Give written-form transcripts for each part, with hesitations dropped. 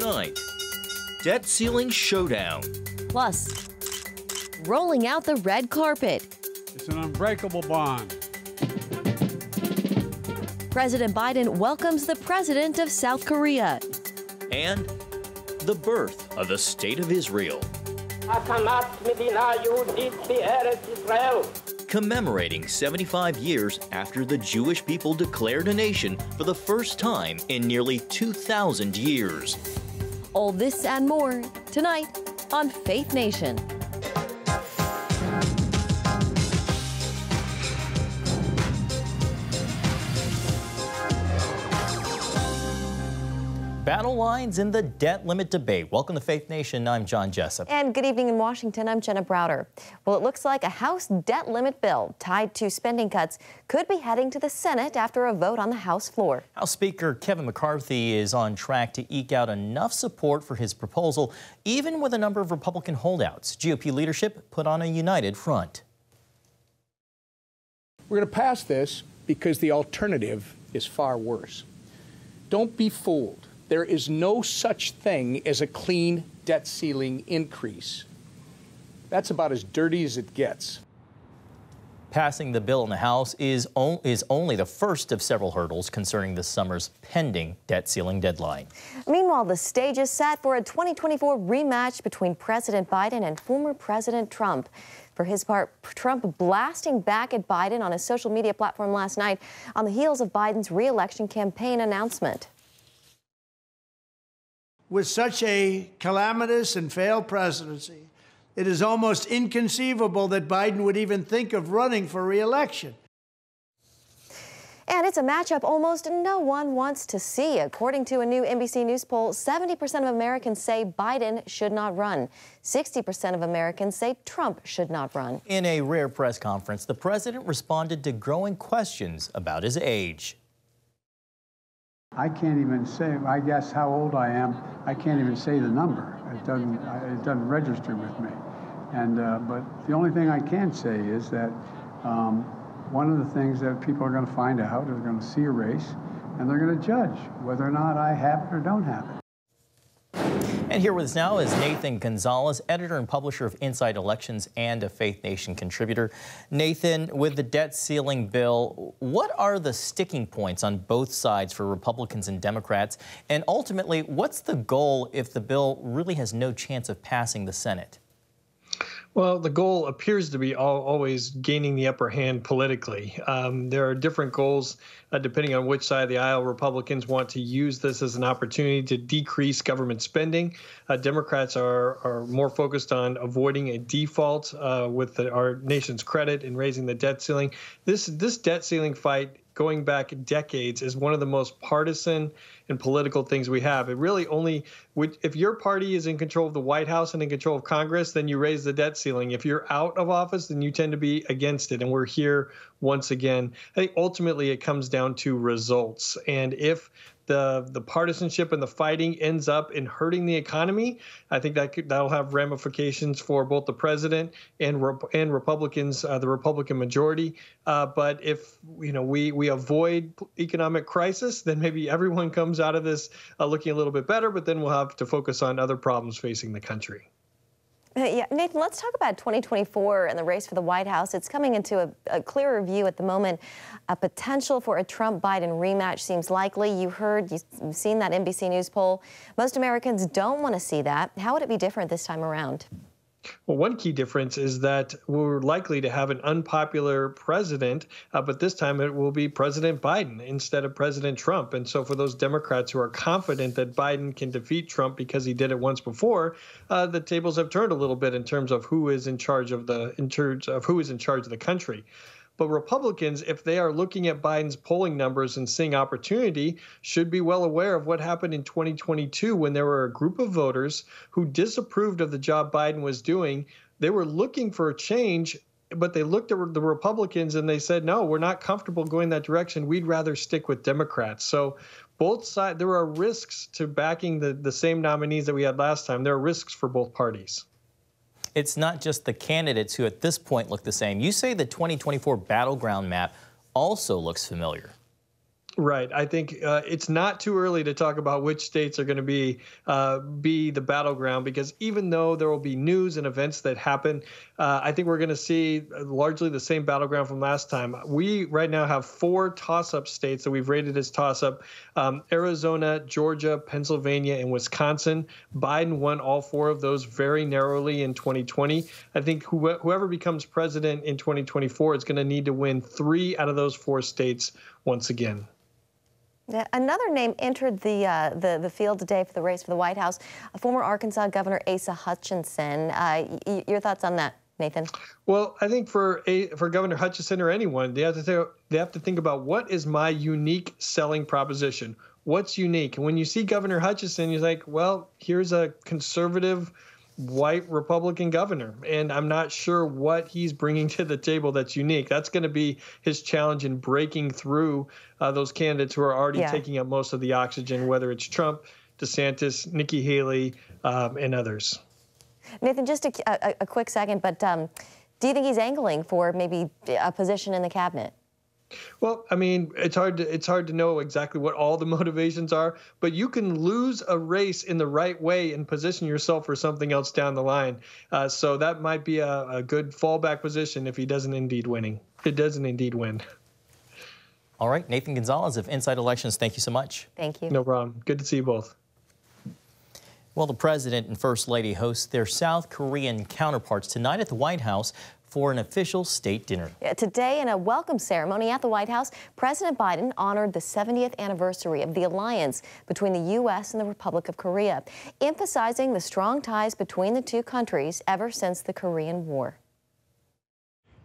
Tonight, debt ceiling showdown. Plus, rolling out the red carpet. It's an unbreakable bond. President Biden welcomes the president of South Korea. And the birth of the State of Israel. Commemorating 75 years after the Jewish people declared a nation for the first time in nearly 2,000 years. All this and more tonight on Faith Nation. Battle lines in the debt limit debate. Welcome to Faith Nation. I'm John Jessup. And good evening in Washington. I'm Jenna Browder. Well, it looks like a House debt limit bill tied to spending cuts could be heading to the Senate after a vote on the House floor. House Speaker Kevin McCarthy is on track to eke out enough support for his proposal, even with a number of Republican holdouts. GOP leadership put on a united front. We're going to pass this because the alternative is far worse. Don't be fooled. There is no such thing as a clean debt ceiling increase. That's about as dirty as it gets. Passing the bill in the House is only the first of several hurdles concerning this summer's pending debt ceiling deadline. Meanwhile, the stage is set for a 2024 rematch between President Biden and former President Trump. For his part, Trump blasting back at Biden on his social media platform last night on the heels of Biden's re-election campaign announcement. With such a calamitous and failed presidency, it is almost inconceivable that Biden would even think of running for re-election. And it's a matchup almost no one wants to see. According to a new NBC News poll, 70% of Americans say Biden should not run. 60% of Americans say Trump should not run. In a rare press conference, the president responded to growing questions about his age. I can't even say, I guess, how old I am. I can't even say the number. It doesn't register with me. And but the only thing I can say is that one of the things that people are going to find out is they're going to see a race, and they're going to judge whether or not I have it or don't have it. And here with us now is Nathan Gonzalez, editor and publisher of Inside Elections and a Faith Nation contributor. Nathan, with the debt ceiling bill, what are the sticking points on both sides for Republicans and Democrats? And ultimately, what's the goal if the bill really has no chance of passing the Senate? Well, the goal appears to be always gaining the upper hand politically. There are different goals depending on which side of the aisle. Republicans want to use this as an opportunity to decrease government spending. Democrats are more focused on avoiding a default with our nation's credit and raising the debt ceiling. This debt ceiling fight, going back decades, is one of the most partisan and political things we have. It really only, if your party is in control of the White House and in control of Congress, then you raise the debt ceiling. If you're out of office, then you tend to be against it. And we're here once again. I think ultimately it comes down to results. And if the partisanship and the fighting ends up in hurting the economy, I think that'll have ramifications for both the president and Republicans, the Republican majority. But if we avoid economic crisis, then maybe everyone comes out of this looking a little bit better. But then we'll have to focus on other problems facing the country. Yeah, Nathan, let's talk about 2024 and the race for the White House. It's coming into a clearer view at the moment. A potential for a Trump-Biden rematch seems likely. You've seen that NBC News poll. Most Americans don't want to see that. How would it be different this time around? Well, one key difference is that we're likely to have an unpopular president, but this time it will be President Biden instead of President Trump. And so for those Democrats who are confident that Biden can defeat Trump because he did it once before, the tables have turned a little bit in terms of who is in charge of the country. But Republicans, if they are looking at Biden's polling numbers and seeing opportunity, should be well aware of what happened in 2022 when there were a group of voters who disapproved of the job Biden was doing. They were looking for a change, but they looked at the Republicans and they said, no, we're not comfortable going that direction. We'd rather stick with Democrats. So both sides, there are risks to backing the same nominees that we had last time. There are risks for both parties. It's not just the candidates who at this point look the same. You say the 2024 battleground map also looks familiar. Right. I think it's not too early to talk about which states are going to be the battleground, because even though there will be news and events that happen, I think we're going to see largely the same battleground from last time. We right now have 4 toss-up states that we've rated as toss-up: Arizona, Georgia, Pennsylvania, and Wisconsin. Biden won all 4 of those very narrowly in 2020. I think whoever becomes president in 2024 is going to need to win 3 out of those 4 states once again. Another name entered the field today for the race for the White House, former Arkansas Governor Asa Hutchinson. Your thoughts on that, Nathan? Well, I think for Governor Hutchinson or anyone, they have to think about, what is my unique selling proposition? What's unique? And when you see Governor Hutchinson, you're like, well, here's a conservative white Republican governor, and I'm not sure what he's bringing to the table that's unique. That's going to be his challenge in breaking through those candidates who are already taking up most of the oxygen, whether it's Trump, DeSantis, Nikki Haley, and others. Nathan, just a quick second, but do you think he's angling for maybe a position in the cabinet? Well, I mean, it's hard to know exactly what all the motivations are, but you can lose a race in the right way and position yourself for something else down the line. So that might be a good fallback position if he doesn't indeed win. All right, Nathan Gonzalez of Inside Elections, thank you so much. Thank you. No problem. Good to see you both. Well, the President and First Lady host their South Korean counterparts tonight at the White House for an official state dinner. Today, in a welcome ceremony at the White House, President Biden honored the 70th anniversary of the alliance between the U.S. and the Republic of Korea, emphasizing the strong ties between the two countries ever since the Korean War.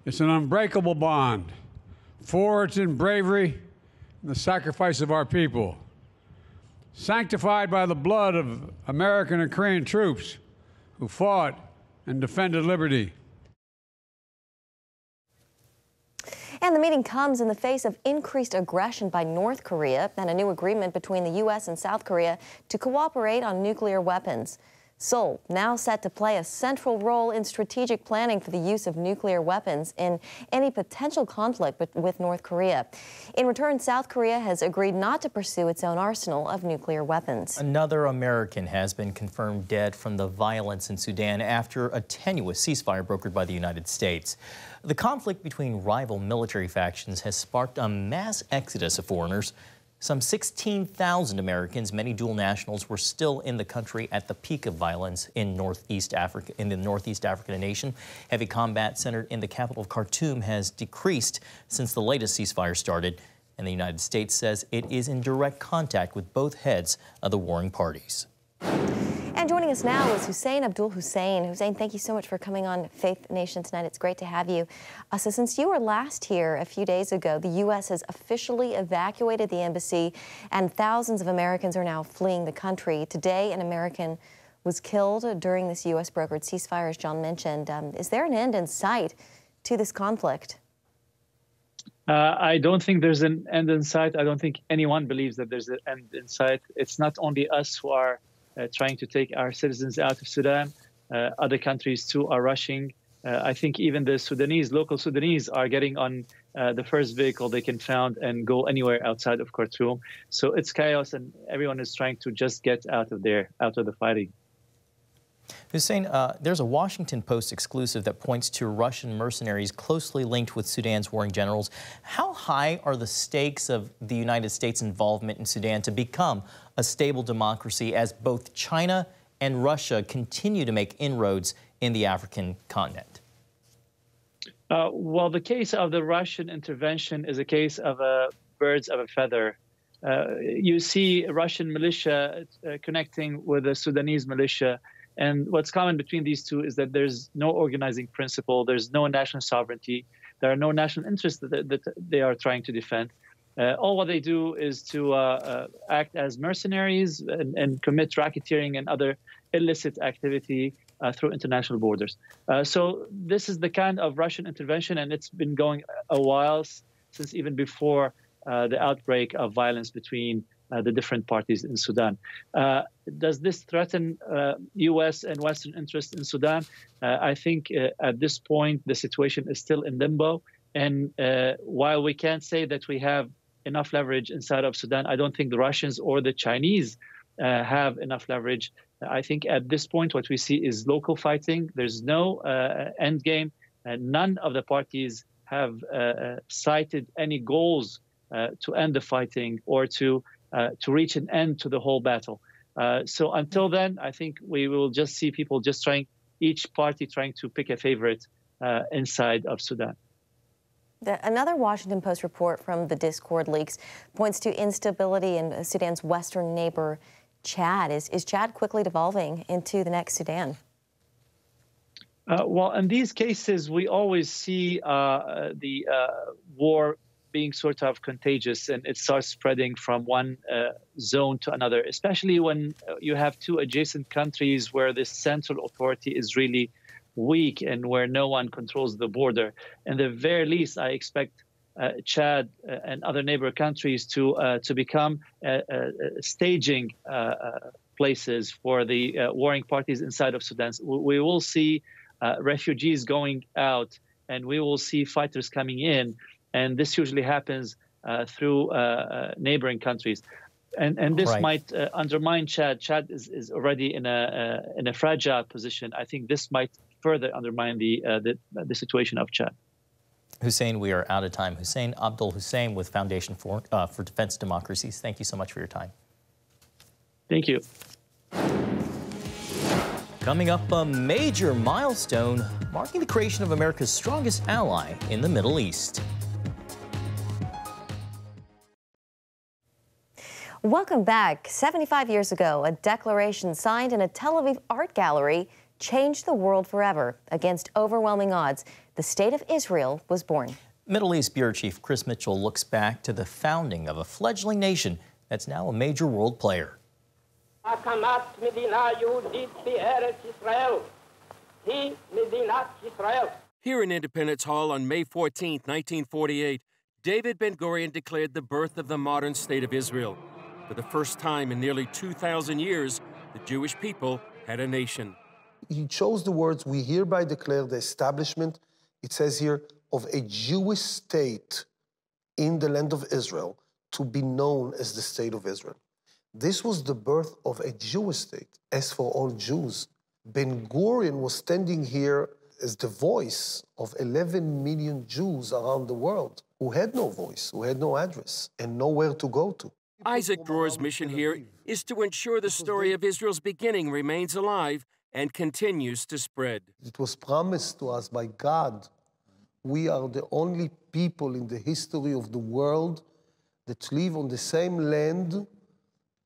It's an unbreakable bond, forged in bravery and the sacrifice of our people, sanctified by the blood of American and Korean troops who fought and defended liberty. And the meeting comes in the face of increased aggression by North Korea and a new agreement between the U.S. and South Korea to cooperate on nuclear weapons. Seoul now set to play a central role in strategic planning for the use of nuclear weapons in any potential conflict with North Korea. In return, South Korea has agreed not to pursue its own arsenal of nuclear weapons. Another American has been confirmed dead from the violence in Sudan after a tenuous ceasefire brokered by the United States. The conflict between rival military factions has sparked a mass exodus of foreigners. Some 16,000 Americans, many dual nationals, were still in the country at the peak of violence in Northeast African nation. Heavy combat centered in the capital of Khartoum has decreased since the latest ceasefire started, and the United States says it is in direct contact with both heads of the warring parties. And joining us now is Hussein Abdul Hussein. Hussein, thank you so much for coming on Faith Nation tonight. It's great to have you. So since you were last here a few days ago, the U.S. has officially evacuated the embassy, and thousands of Americans are now fleeing the country. Today, an American was killed during this U.S. brokered ceasefire, as John mentioned. Is there an end in sight to this conflict? I don't think there's an end in sight. I don't think anyone believes that there's an end in sight. It's not only us who are trying to take our citizens out of Sudan. Other countries too are rushing. I think even the local Sudanese are getting on the first vehicle they can find and go anywhere outside of Khartoum. So it's chaos, and everyone is trying to just get out of the fighting. Hussein, there's a Washington Post exclusive that points to Russian mercenaries closely linked with Sudan's warring generals. How high are the stakes of the United States' involvement in Sudan to become a stable democracy as both China and Russia continue to make inroads in the African continent? Well, the case of the Russian intervention is a case of birds of a feather. You see Russian militia connecting with the Sudanese militia. And what's common between these two is that there's no organizing principle, there's no national sovereignty, there are no national interests that they are trying to defend. All what they do is to act as mercenaries and commit racketeering and other illicit activity through international borders. So this is the kind of Russian intervention, and it's been going a while, since even before the outbreak of violence between the different parties in Sudan. Does this threaten U.S. and Western interests in Sudan? I think at this point, the situation is still in limbo. And while we can't say that we have enough leverage inside of Sudan. I don't think the Russians or the Chinese have enough leverage. I think at this point, what we see is local fighting. There's no end game. None of the parties have cited any goals to end the fighting or to reach an end to the whole battle. So until then, I think we will just see people just each party trying to pick a favorite inside of Sudan. Another Washington Post report from the Discord leaks points to instability in Sudan's western neighbor, Chad. Is Chad quickly devolving into the next Sudan? Well, in these cases, we always see the war being sort of contagious, and it starts spreading from one zone to another, especially when you have two adjacent countries where the central authority is really weak and where no one controls the border. In the very least, I expect Chad and other neighbor countries to become staging places for the warring parties inside of Sudan. We will see refugees going out, and we will see fighters coming in. And this usually happens through neighboring countries. And this might undermine Chad. Chad is already in a fragile position. I think this might further undermine the situation of Chad. Hussein, we are out of time. Hussein Abdul Hussein with Foundation for Defense Democracies. Thank you so much for your time. Thank you. Coming up, a major milestone marking the creation of America's strongest ally in the Middle East. Welcome back. 75 years ago, a declaration signed in a Tel Aviv art gallery changed the world forever. Against overwhelming odds, the State of Israel was born. Middle East Bureau Chief Chris Mitchell looks back to the founding of a fledgling nation that's now a major world player. Here in Independence Hall on May 14, 1948, David Ben-Gurion declared the birth of the modern State of Israel. For the first time in nearly 2,000 years, the Jewish people had a nation. He chose the words, "We hereby declare the establishment," it says here, "of a Jewish state in the land of Israel to be known as the State of Israel." This was the birth of a Jewish state. As for all Jews, Ben-Gurion was standing here as the voice of 11 million Jews around the world who had no voice, who had no address, and nowhere to go to. Isaac Dror's mission here is to ensure the story of Israel's beginning remains alive and continues to spread. It was promised to us by God. We are the only people in the history of the world that live on the same land,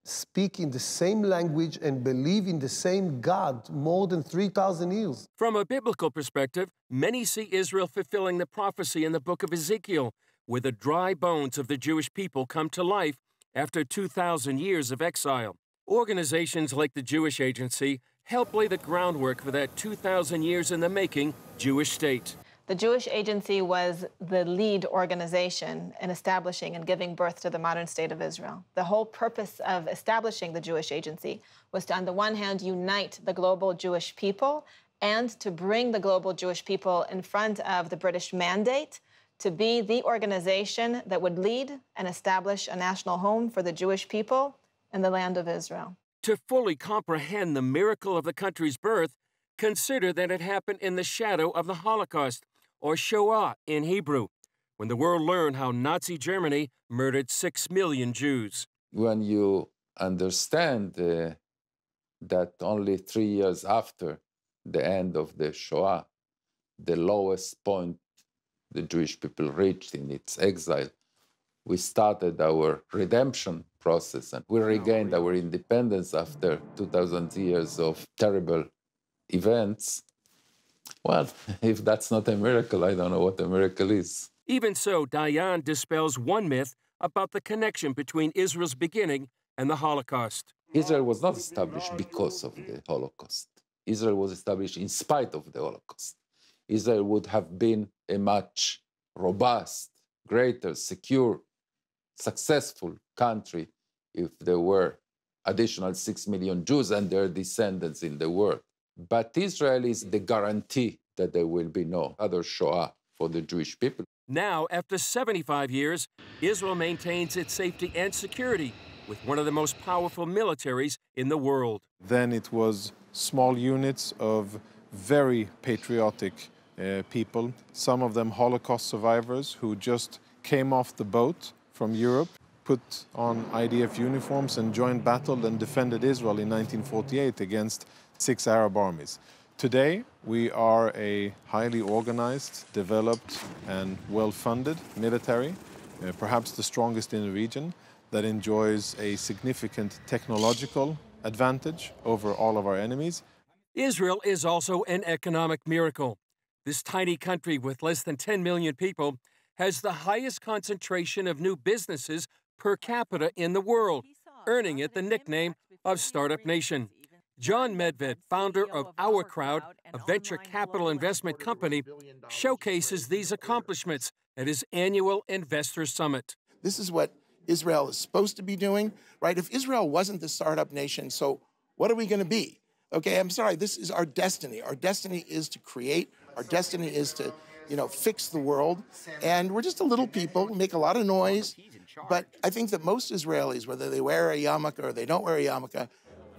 speak in the same language, and believe in the same God more than 3,000 years. From a biblical perspective, many see Israel fulfilling the prophecy in the book of Ezekiel, where the dry bones of the Jewish people come to life after 2,000 years of exile. Organizations like the Jewish Agency help lay the groundwork for that 2,000 years in the making Jewish state. The Jewish Agency was the lead organization in establishing and giving birth to the modern State of Israel. The whole purpose of establishing the Jewish Agency was to, on the one hand, unite the global Jewish people and to bring the global Jewish people in front of the British mandate to be the organization that would lead and establish a national home for the Jewish people in the land of Israel. To fully comprehend the miracle of the country's birth, consider that it happened in the shadow of the Holocaust, or Shoah in Hebrew, when the world learned how Nazi Germany murdered 6 million Jews. When you understand that only 3 years after the end of the Shoah, the lowest point the Jewish people reached in its exile, we started our redemption process and we regained our independence after 2,000 years of terrible events. Well, if that's not a miracle, I don't know what a miracle is. Even so, Dayan dispels one myth about the connection between Israel's beginning and the Holocaust. Israel was not established because of the Holocaust. Israel was established in spite of the Holocaust. Israel would have been a much robust, greater, secure, successful country if there were additional 6 million Jews and their descendants in the world. But Israel is the guarantee that there will be no other Shoah for the Jewish people. Now, after 75 years, Israel maintains its safety and security with one of the most powerful militaries in the world. Then it was small units of very patriotic people, some of them Holocaust survivors who just came off the boat from Europe, put on IDF uniforms and joined battle and defended Israel in 1948 against 6 Arab armies. Today, we are a highly organized, developed, and well-funded military, perhaps the strongest in the region, that enjoys a significant technological advantage over all of our enemies. Israel is also an economic miracle. This tiny country with less than 10 million people has the highest concentration of new businesses per capita in the world, earning it the nickname of Startup Nation. John Medved, founder of Our Crowd, a venture capital investment company, showcases these accomplishments at his annual Investor Summit. This is what Israel is supposed to be doing, right? If Israel wasn't the startup nation, so what are we going to be? Okay, I'm sorry, this is our destiny. Our destiny is to create. Our destiny is to, fix the world. And we're just a little people, we make a lot of noise. But I think that most Israelis, whether they wear a yarmulke or they don't wear a yarmulke,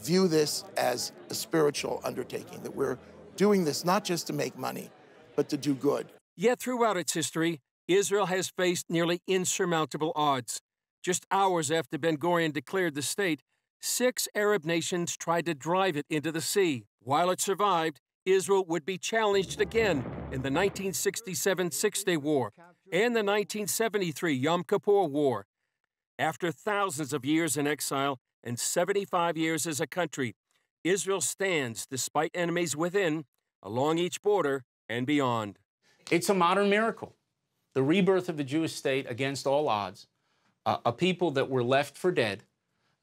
view this as a spiritual undertaking, that we're doing this not just to make money, but to do good. Yet throughout its history, Israel has faced nearly insurmountable odds. Just hours after Ben-Gurion declared the state, 6 Arab nations tried to drive it into the sea. While it survived, Israel would be challenged again in the 1967 Six-Day War and the 1973 Yom Kippur War. After thousands of years in exile and 75 years as a country, Israel stands despite enemies within, along each border, and beyond. It's a modern miracle. The rebirth of the Jewish state against all odds, a people that were left for dead,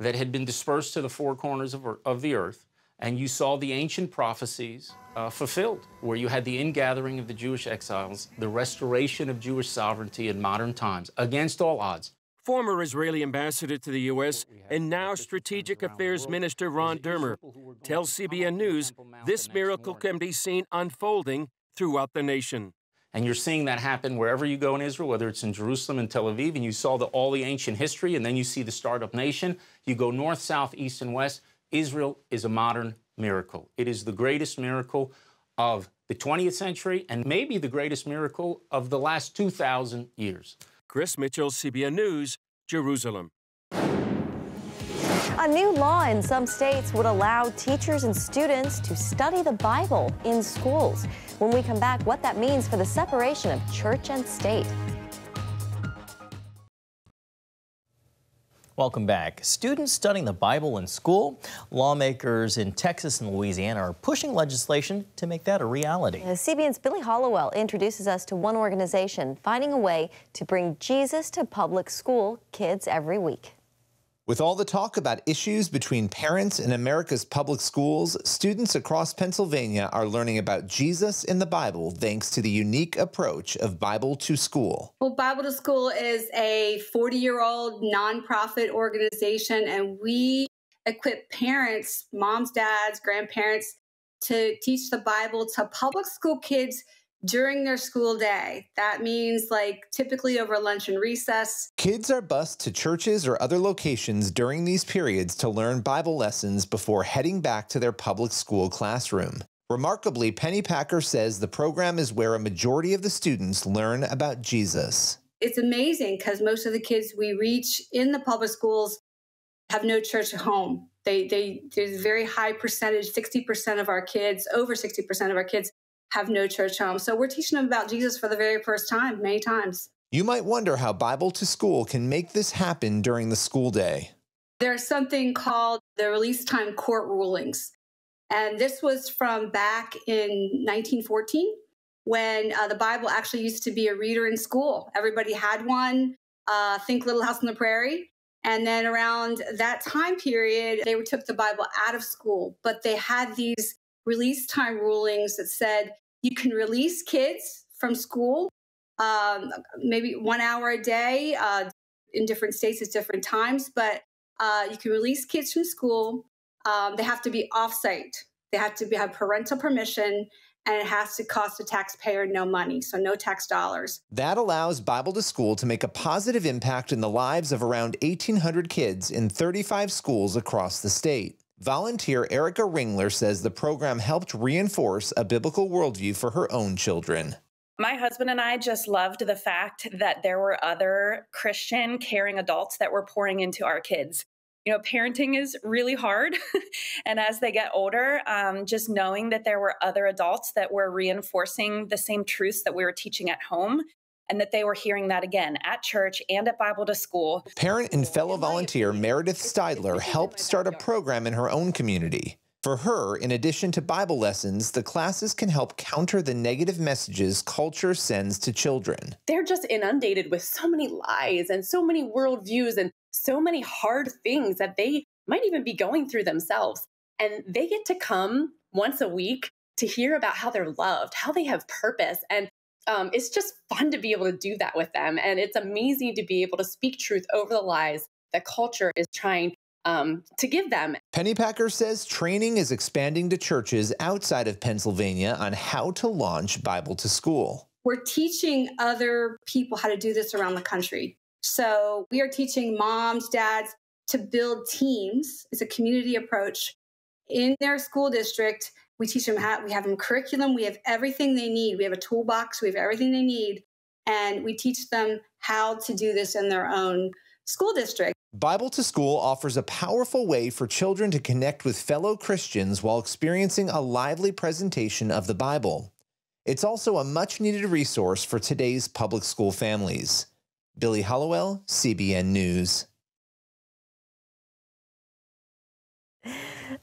that had been dispersed to the four corners of the earth, and you saw the ancient prophecies fulfilled, where you had the ingathering of the Jewish exiles, the restoration of Jewish sovereignty in modern times, against all odds. Former Israeli ambassador to the U.S. and now Strategic Affairs Minister Ron Dermer tells CBN News this miracle can be seen unfolding throughout the nation. And you're seeing that happen wherever you go in Israel, whether it's in Jerusalem and Tel Aviv, and you saw all the ancient history, and then you see the startup nation. You go north, south, east, and west. Israel is a modern miracle. It is the greatest miracle of the 20th century and maybe the greatest miracle of the last 2,000 years. Chris Mitchell, CBN News, Jerusalem. A new law in some states would allow teachers and students to study the Bible in schools. When we come back, what that means for the separation of church and state. Welcome back. Students studying the Bible in school, lawmakers in Texas and Louisiana are pushing legislation to make that a reality. CBN's Billy Hollowell introduces us to one organization finding a way to bring Jesus to public school kids every week. With all the talk about issues between parents in America's public schools, students across Pennsylvania are learning about Jesus in the Bible thanks to the unique approach of Bible to School. Well, Bible to School is a 40-year-old nonprofit organization, and we equip parents, moms, dads, grandparents, to teach the Bible to public school kids during their school day. That means typically over lunch and recess. Kids are bused to churches or other locations during these periods to learn Bible lessons before heading back to their public school classroom. Remarkably, Penny Packer says the program is where a majority of the students learn about Jesus. It's amazing because most of the kids we reach in the public schools have no church at home. There's a very high percentage, 60% of our kids, over 60% of our kids have no church home. So we're teaching them about Jesus for the very first time, many times. You might wonder how Bible to School can make this happen during the school day. There's something called the release time court rulings. And this was from back in 1914 when the Bible actually used to be a reader in school. Everybody had one, think Little House on the Prairie. And then around that time period, they took the Bible out of school. But they had these release time rulings that said you can release kids from school, maybe 1 hour a day. In different states, it's different times, but you can release kids from school. They have to be off-site. They have to have parental permission, and it has to cost the taxpayer no money, so no tax dollars. That allows Bible to School to make a positive impact in the lives of around 1,800 kids in 35 schools across the state. Volunteer Erica Ringler says the program helped reinforce a biblical worldview for her own children. My husband and I just loved the fact that there were other Christian, caring adults that were pouring into our kids. You know, parenting is really hard. And as they get older, just knowing that there were other adults that were reinforcing the same truths that we were teaching at home, and that they were hearing that again at church and at Bible to School. Parent and fellow volunteer Meredith Steidler helped start a program in her own community. For her, in addition to Bible lessons, the classes can help counter the negative messages culture sends to children. They're just inundated with so many lies and so many worldviews and so many hard things that they might even be going through themselves. And they get to come once a week to hear about how they're loved, how they have purpose. And it's just fun to be able to do that with them. And it's amazing to be able to speak truth over the lies that culture is trying to give them. Pennypacker says training is expanding to churches outside of Pennsylvania on how to launch Bible to School. We're teaching other people how to do this around the country. So we are teaching moms, dads to build teams. It's a community approach in their school district. We teach them how, we have them curriculum, we have everything they need. We have a toolbox, we have everything they need. And we teach them how to do this in their own school district. Bible to School offers a powerful way for children to connect with fellow Christians while experiencing a lively presentation of the Bible. It's also a much-needed resource for today's public school families. Billy Hollowell, CBN News.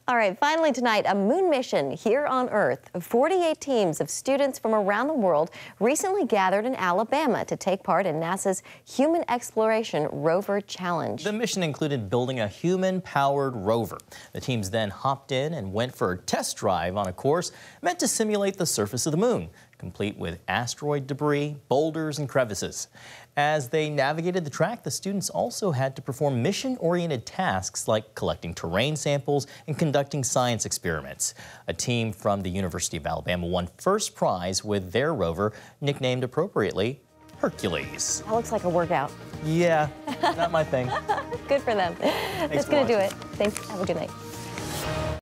All right, finally tonight, a moon mission here on Earth. 48 teams of students from around the world recently gathered in Alabama to take part in NASA's Human Exploration Rover Challenge. The mission included building a human-powered rover. The teams then hopped in and went for a test drive on a course meant to simulate the surface of the moon, complete with asteroid debris, boulders, and crevices. As they navigated the track, the students also had to perform mission-oriented tasks like collecting terrain samples and conducting science experiments. A team from the University of Alabama won first prize with their rover, nicknamed appropriately Hercules. That looks like a workout. Yeah, not my thing. Good for them. That's going to do it. Thanks. Have a good night.